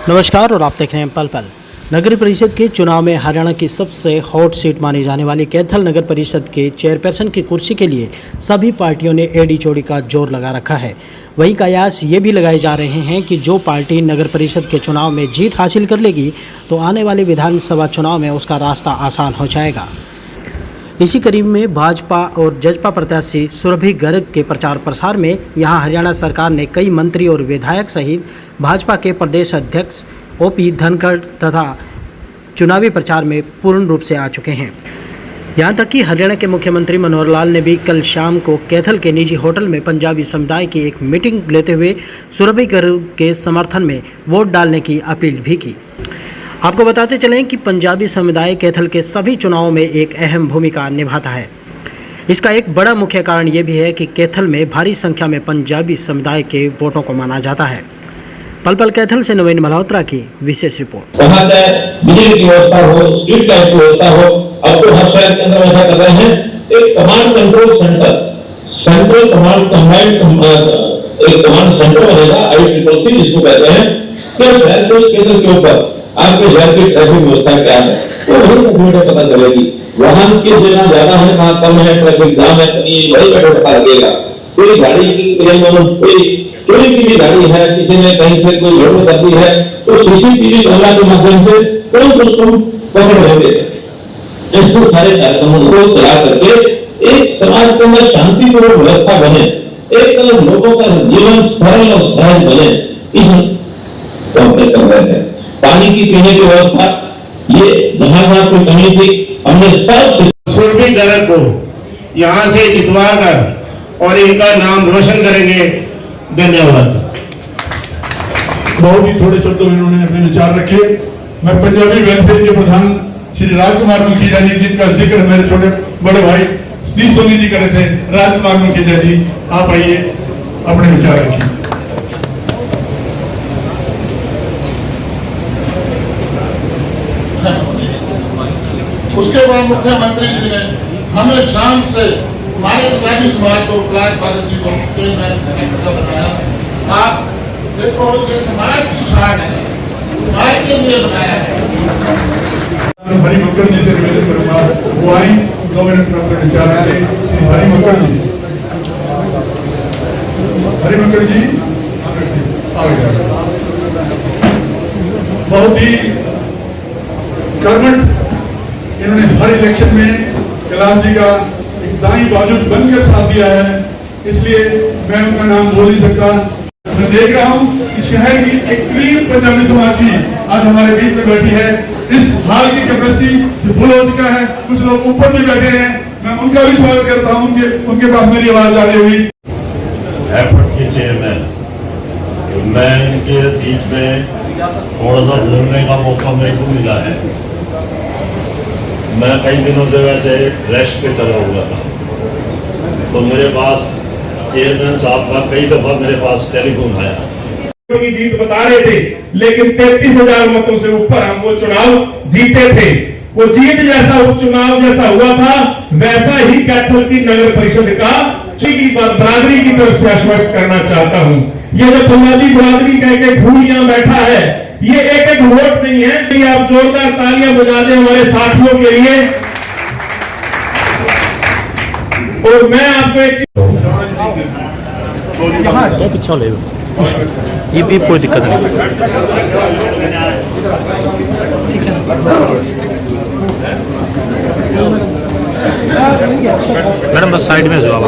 नमस्कार और आप देख रहे हैं पल पल। नगर परिषद के चुनाव में हरियाणा की सबसे हॉट सीट मानी जाने वाली कैथल नगर परिषद के चेयरपर्सन की कुर्सी के लिए सभी पार्टियों ने एड़ी चोड़ी का जोर लगा रखा है। वहीं कयास ये भी लगाए जा रहे हैं कि जो पार्टी नगर परिषद के चुनाव में जीत हासिल कर लेगी तो आने वाले विधानसभा चुनाव में उसका रास्ता आसान हो जाएगा। इसी करीब में भाजपा और जजपा प्रत्याशी सुरभि गर्ग के प्रचार प्रसार में यहां हरियाणा सरकार ने कई मंत्री और विधायक सहित भाजपा के प्रदेश अध्यक्ष ओपी धनखड़ तथा चुनावी प्रचार में पूर्ण रूप से आ चुके हैं। यहां तक कि हरियाणा के मुख्यमंत्री मनोहर लाल ने भी कल शाम को कैथल के निजी होटल में पंजाबी समुदाय की एक मीटिंग लेते हुए सुरभि गर्ग के समर्थन में वोट डालने की अपील भी की। आपको बताते चलें कि पंजाबी समुदाय कैथल के सभी चुनावों में एक अहम भूमिका निभाता है। इसका एक बड़ा मुख्य कारण ये भी है कि कैथल में भारी संख्या में पंजाबी समुदाय के वोटों को माना जाता है। पल पल कैथल से नवीन मल्होत्रा की विशेष रिपोर्ट। वहाँ चाहे बिजली की व्यवस्था हो, स्ट्रीट लाइट की व्यवस्था हो, अब तो हर शहर के अंदर ऐसा कर रहे हैं। एक command control central command centre बनेगा, ICCC जिसको कहते हैं। तो शहर के उस केंद्र के ऊपर आपके शहर की ट्रैफिक व्यवस्था क्या है तो वही मुझे पता चलेगी। वाहन किस जगह ज्यादा है, कहाँ कम है, ट्रैफिक जाम है, वही बैठे पता लगेगा। कोई गाड़ी की कोई चोरी की भी गाड़ी है, किसी ने कहीं से कोई लूट कर दी है तो CCTV कैमरा के माध्यम से तुरंत उसको पकड़ लेंगे। ऐसे सारे कार्यक्रमों को चला करके एक समाज के अंदर शांतिपूर्ण व्यवस्था बने, एक लोगों का जीवन सरल और सहज बने, इस कर रहे हैं। पानी की पीने की व्यवस्था, ये जहां कोई कमी थी हमने सब सुरभि गर्ग को यहाँ से जितवा कर और इनका नाम रोशन करेंगे। धन्यवाद। बहुत ही थोड़े शब्दों में इन्होंने अपने विचार रखे। मैं पंजाबी वेलफेयर के प्रधान श्री राजकुमार मुखीजा जी, जिनका जिक्र मेरे छोटे बड़े भाई श्री सोनी जी करे थे, राजकुमार मुखीजा जी आप आइए अपने विचार रखिए। उसके बाद मुख्यमंत्री जी ने हमें शाम से हमारे पंजाबी समाज को प्रहलाद बादल जी को बनाया। आप देखो ये समाज की शान है, समाज के लिए बनाया है। हरी मक्कड़ जी से निवेदन करूंगा वो आई 2 मिनट में अपने विचार रखें। हरी मक्कड़ जी, हरी मक्कड़ जी आगे। बहुत ही कर्मठ इन्होंने हर इलेक्शन में कैलाश जी का एक दाई बाजू बनकर साथ दिया है, इसलिए मैं उनका नाम बोल नहीं सकता। मैं देख रहा हूँ कि शहर की एक क्लीन पंजाबी समाज की आज हमारे बीच में बैठी है। इस हाल की कैपेसिटी फुल हो चुका है, कुछ लोग ऊपर भी बैठे हैं, मैं उनका भी स्वागत करता हूँ। उनके पास मेरी आवाज आ रही हुई। एफर्ट के चेयरमैन, मैं इनके बीच में थोड़ा सा बोलने का मौका मेरे को मिला है। मैं कई दिनों से वैसे रेस्ट पे चला हुआ था, तो मेरे पास चेयरमैन साहब का कई दफा मेरे पास टेलीफोन आया की जीत बता रहे थे, लेकिन 33,000 मतों से ऊपर हम वो चुनाव जीते थे। वो जीत जैसा उपचुनाव जैसा हुआ था वैसा ही कैथल की नगर परिषद का बरादरी की तरफ से आश्वस्त करना चाहता हूँ। ये जो पंजाबी बरादरी कह के भूलियां बैठा है, ये एक एक वोट नहीं है। कि आप जोरदार तालियां बजा दें हमारे साथियों के लिए। और मैं आपको एक पीछा ले ये कोई दिक्कत नहीं। ठीक है मैडम, बस साइड में जाओ।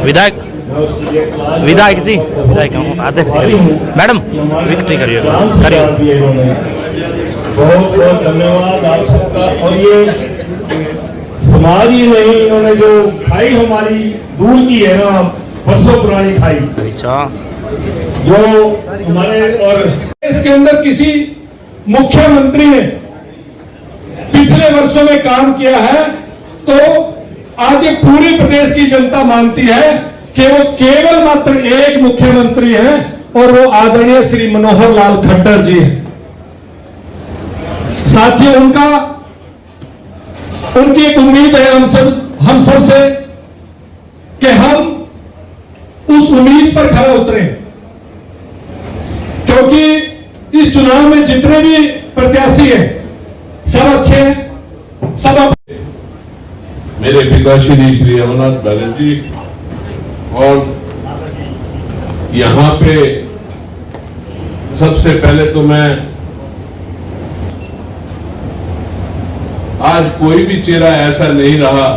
विधायक जी, विधायक अध्यक्ष मैडम विक्ट्री करिए। बहुत बहुत धन्यवाद आप सबका। और ये समाज ही नहीं, इन्होंने जो खाई हमारी दूर की है ना, बरसों पुरानी खाई, जो हमारे और इसके अंदर किसी मुख्यमंत्री ने पिछले वर्षों में काम किया है, तो आज एक पूरी प्रदेश की जनता मानती है कि वो केवल मात्र एक मुख्यमंत्री है और वो आदरणीय श्री मनोहर लाल खट्टर जी हैं। साथियों, उनकी एक उम्मीद है हम सबसे कि हम उस उम्मीद पर खरा उतरे, क्योंकि इस चुनाव में जितने भी प्रत्याशी हैं सब अच्छे हैं, सब मेरे पिताश्री श्री अमरनाथ बनर्जी, और यहां पे सबसे पहले तो मैं आज कोई भी चेहरा ऐसा नहीं रहा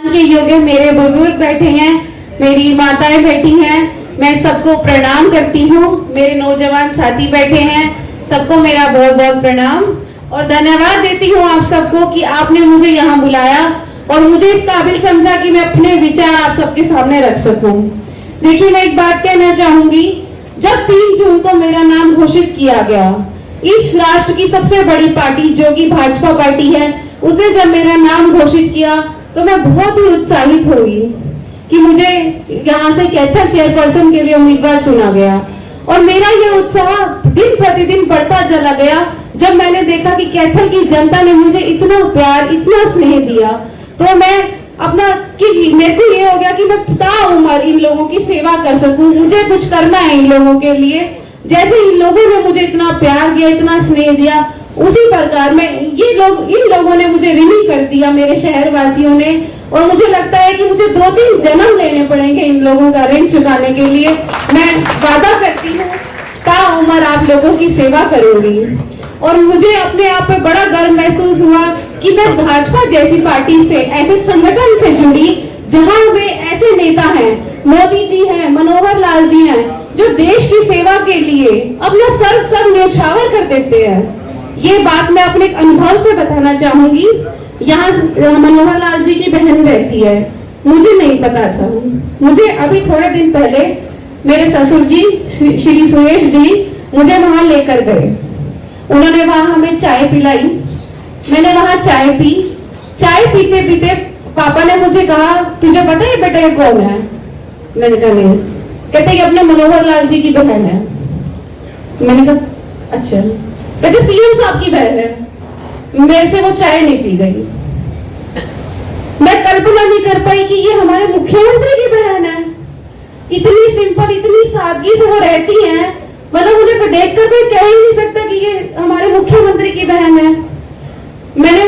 के योग्य मेरे बुजुर्ग बैठे हैं, मेरी माताएं बैठी हैं, मैं सबको प्रणाम करती हूँ। मेरे नौजवान साथी बैठे हैं, सबको मेरा बहुत बहुत प्रणाम और धन्यवाद देती हूँ आप सबको कि आपने मुझे यहाँ बुलाया और मुझे इस काबिल समझा कि मैं अपने विचार आप सबके सामने रख सकूं। देखिए, मैं एक बात कहना चाहूंगी, जब 3 जून को मेरा नाम घोषित किया गया, इस राष्ट्र की सबसे बड़ी पार्टी जो कि भाजपा पार्टी है, उसने जब मेरा नाम घोषित किया तो मैं बहुत ही उत्साहित हुई कि मुझे यहाँ से कैथल चेयरपर्सन के लिए उम्मीदवार चुना गया। और मेरा यह उत्साह दिन प्रतिदिन बढ़ता चला गया जब मैंने देखा कि कैथल की जनता ने मुझे इतना प्यार, इतना स्नेह दिया। तो मैं अपना कि मेरे को ये हो गया कि मैं ताउम्र इन लोगों की सेवा कर सकूं, मुझे कुछ करना है इन लोगों के लिए। जैसे इन लोगों ने मुझे इतना प्यार दिया, इतना स्नेह दिया, उसी प्रकार में इन लोगों ने मुझे ऋणी कर दिया, मेरे शहर वासियों ने। और मुझे लगता है कि मुझे 2-3 जन्म लेने पड़ेंगे इन लोगों का ऋण चुकाने के लिए। मैं वादा करती हूँ ताउम्र आप लोगों की सेवा करूंगी। और मुझे अपने आप पे बड़ा गर्व महसूस हुआ कि मैं भाजपा जैसी पार्टी से, ऐसे संगठन से जुड़ी जहां वे ऐसे नेता हैं, मोदी जी हैं, मनोहर लाल जी हैं, जो देश की सेवा के लिए अपना सर्व न्यौछावर कर देते हैं। ये बात मैं अपने अनुभव से बताना चाहूंगी। यहाँ मनोहर लाल जी की बहन रहती है, मुझे नहीं पता था। मुझे अभी थोड़े दिन पहले मेरे ससुर जी श्री सुरेश जी मुझे वहां लेकर गए। उन्होंने वहां हमें चाय पिलाई, मैंने वहां चाय पी। चाय पीते पीते पापा ने मुझे कहा, तुझे पता है बेटा ये कौन है? मैंने कहा नहीं। कहते ये अपने मनोहर लाल जी की बहन है। मैंने कहा अच्छा। कहते सीएम साहब की बहन है। मेरे से वो चाय नहीं पी गई। मैं कल्पना नहीं कर पाई कि ये हमारे मुख्यमंत्री की बहन है। इतनी सिंपल, इतनी सादगी से वो रहती हैं, मतलब उन्हें देखकर कोई कह ही नहीं सकता कि ये हमारे मुख्यमंत्री की बहन है। मैंने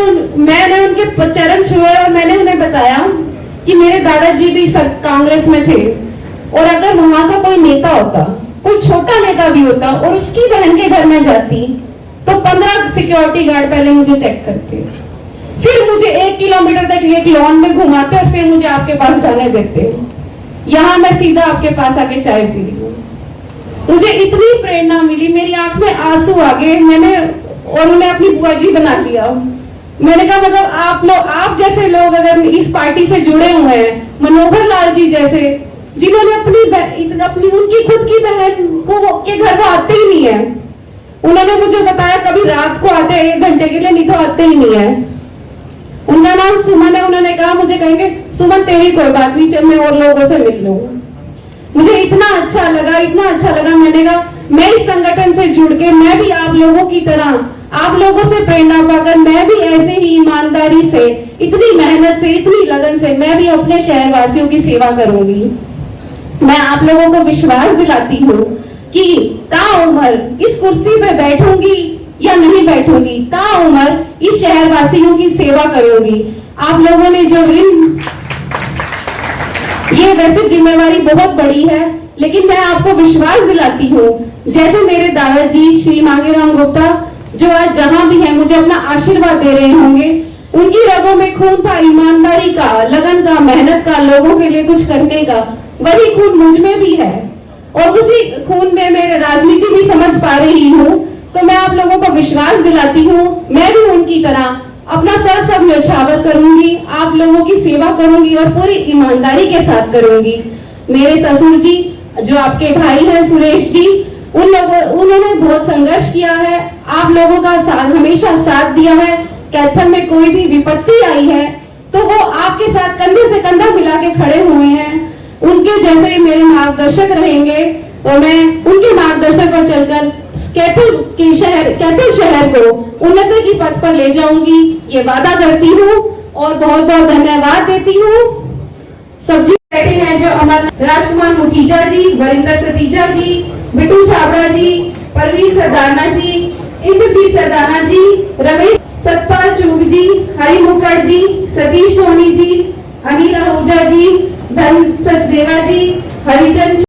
उनके चरण छुए और मैंने उन्हें बताया कि मेरे दादाजी भी कांग्रेस में थे और अगर वहां का कोई नेता होता, कोई छोटा नेता भी होता और उसकी बहन के घर में जाती तो 15 सिक्योरिटी गार्ड पहले मुझे चेक करते, फिर मुझे 1 किलोमीटर तक एक लॉन में घुमाते और फिर मुझे आपके पास जाने देते। यहाँ मैं सीधा आपके पास आके चाय पी रही हूँ। मुझे इतनी प्रेरणा मिली, मेरी आंख में आंसू आ गए। मैंने और उन्हें अपनी बुआ जी बना लिया। मैंने कहा मतलब आप जैसे लोग अगर इस पार्टी से जुड़े हुए हैं, मनोहर लाल जी जैसे, जिन्होंने अपनी उनकी खुद की बहन को के घर वो आते ही नहीं है। उन्होंने मुझे बताया कभी रात को आते 1 घंटे के लिए, नहीं तो आते ही नहीं है। उनका नाम सुमन है। उन्होंने कहा, मुझे कहेंगे सुमन तेरी कोई बात नहीं, चल मैं और लोगों से मिल लूं। मुझे इतना अच्छा लगा, इतना अच्छा लगा। मैंने कहा मैं इस संगठन से जुड़ के मैं भी आप लोगों की तरह, आप लोगों से प्रेरणा पाकर मैं भी ऐसे ही ईमानदारी से, इतनी मेहनत से, इतनी लगन से मैं भी अपने शहर वासियों की सेवा करूंगी। मैं आप लोगों को विश्वास दिलाती हूँ कि ताउम्र इस कुर्सी पे बैठूंगी या नहीं बैठूंगी, ताउम्र इस शहर वासियों की सेवा करूंगी। आप लोगों ने जो ये वैसे जिम्मेवारी बहुत बड़ी है, लेकिन मैं आपको विश्वास दिलाती हूँ, जैसे मेरे दादाजी श्री मांगेराम गुप्ता जो आज जहां भी है मुझे अपना आशीर्वाद दे रहे होंगे, उनकी रगों में खून था ईमानदारी का, लगन का, मेहनत का, लोगों के लिए कुछ करने का। वही खून मुझ में भी है और उसी खून में मैं राजनीति भी समझ पा रही हूँ। तो मैं आप लोगों को विश्वास दिलाती हूँ, मैं भी उनकी तरह अपना सब न्यौछावर करूंगी, आप लोगों की सेवा करूंगी और पूरी ईमानदारी के साथ करूंगी। मेरे ससुर जी जो आपके भाई हैं सुरेश जी, उन्होंने बहुत संघर्ष किया है, आप लोगों का हमेशा साथ दिया है। कैथल में कोई भी विपत्ति आई है तो वो आपके साथ कंधे से कंधा मिला के खड़े हुए हैं। उनके जैसे मेरे मार्गदर्शक रहेंगे तो मैं उनके मार्गदर्शन पर चलकर कैथल शहर को उन्नति की पथ पर ले जाऊंगी, ये वादा करती हूँ। और बहुत बहुत धन्यवाद देती हूँ। सब्जी बैठे हैं जो अमर राजकुमार मुखीजा जी, वरिंदर सतीजा जी, बिट्टू छाबड़ा जी, परवीन सरदाना जी, इंद्रजीत सरदाना जी, रमेश सतपाल चूग जी, हरि मुखर्ड जी, सतीश सोनी जी, अनिल आहूजा जी, धन सचदेवा जी, हरिचंद